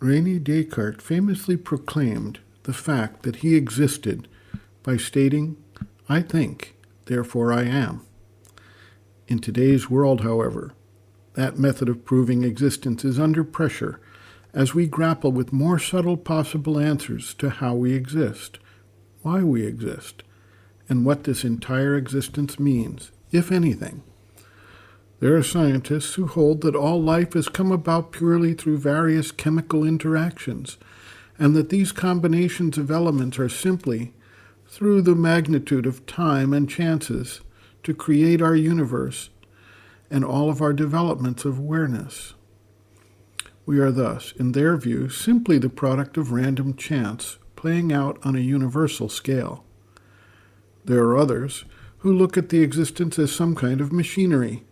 René Descartes famously proclaimed the fact that he existed by stating, "I think, therefore I am." In today's world, however, that method of proving existence is under pressure as we grapple with more subtle possible answers to how we exist, why we exist, and what this entire existence means, if anything. There are scientists who hold that all life has come about purely through various chemical interactions, and that these combinations of elements are simply, through the magnitude of time and chances, to create our universe and all of our developments of awareness. We are thus, in their view, simply the product of random chance playing out on a universal scale. There are others who look at the existence as some kind of machinery.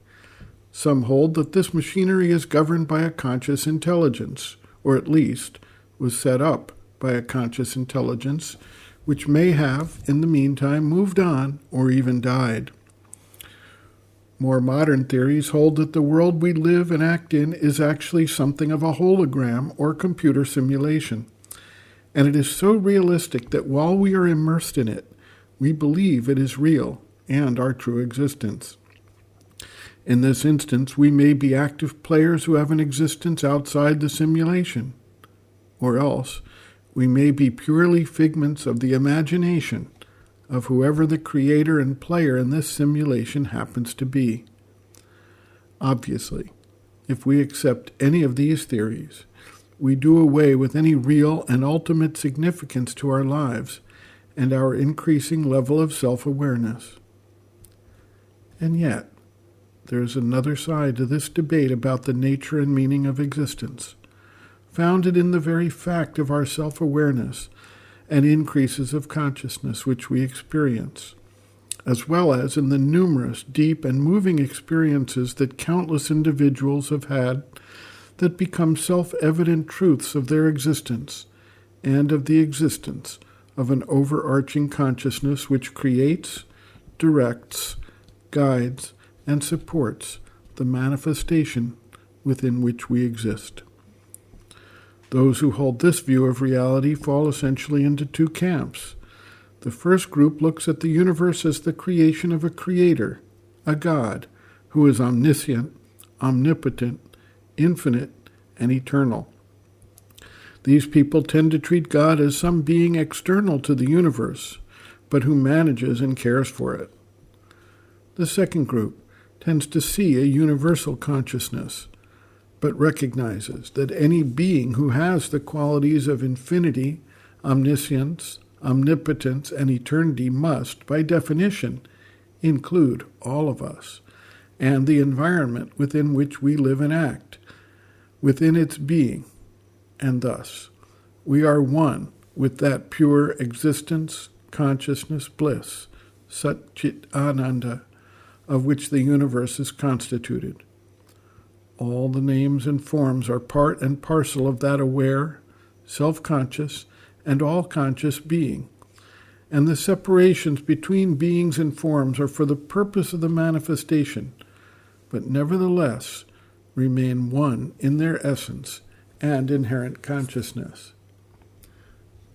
Some hold that this machinery is governed by a conscious intelligence, or at least was set up by a conscious intelligence, which may have, in the meantime, moved on or even died. More modern theories hold that the world we live and act in is actually something of a hologram or computer simulation, and it is so realistic that while we are immersed in it, we believe it is real and our true existence. In this instance, we may be active players who have an existence outside the simulation, or else we may be purely figments of the imagination of whoever the creator and player in this simulation happens to be. Obviously, if we accept any of these theories, we do away with any real and ultimate significance to our lives and our increasing level of self-awareness. And yet, there is another side to this debate about the nature and meaning of existence, founded in the very fact of our self-awareness and increases of consciousness which we experience, as well as in the numerous deep and moving experiences that countless individuals have had that become self-evident truths of their existence and of the existence of an overarching consciousness which creates, directs, guides, and supports the manifestation within which we exist. Those who hold this view of reality fall essentially into two camps. The first group looks at the universe as the creation of a creator, a God, who is omniscient, omnipotent, infinite, and eternal. These people tend to treat God as some being external to the universe, but who manages and cares for it. The second group tends to see a universal consciousness, but recognizes that any being who has the qualities of infinity, omniscience, omnipotence, and eternity must, by definition, include all of us and the environment within which we live and act, within its being, and thus we are one with that pure existence, consciousness, bliss, Sat Chit Ananda, of which the universe is constituted. All the names and forms are part and parcel of that aware, self-conscious, and all-conscious being, and the separations between beings and forms are for the purpose of the manifestation, but nevertheless remain one in their essence and inherent consciousness.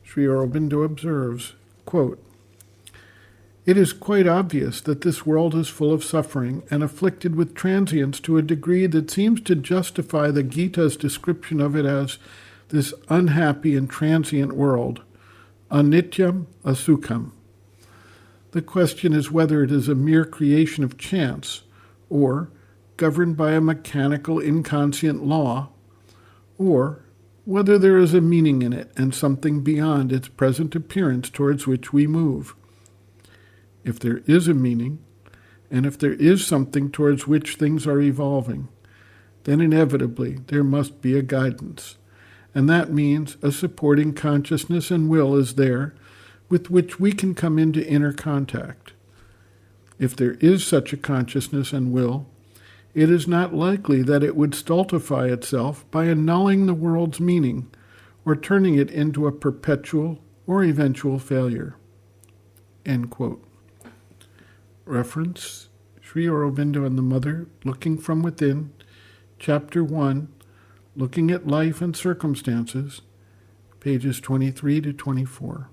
Sri Aurobindo observes, quote, "It is quite obvious that this world is full of suffering and afflicted with transience to a degree that seems to justify the Gita's description of it as this unhappy and transient world, anityam asukham. The question is whether it is a mere creation of chance, or governed by a mechanical, inconscient law, or whether there is a meaning in it and something beyond its present appearance towards which we move. If there is a meaning, and if there is something towards which things are evolving, then inevitably there must be a guidance, and that means a supporting consciousness and will is there with which we can come into inner contact. If there is such a consciousness and will, it is not likely that it would stultify itself by annulling the world's meaning or turning it into a perpetual or eventual failure." End quote. Reference, Sri Aurobindo and the Mother, Looking from Within, Chapter 1, Looking at Life and Circumstances, pages 23 to 24.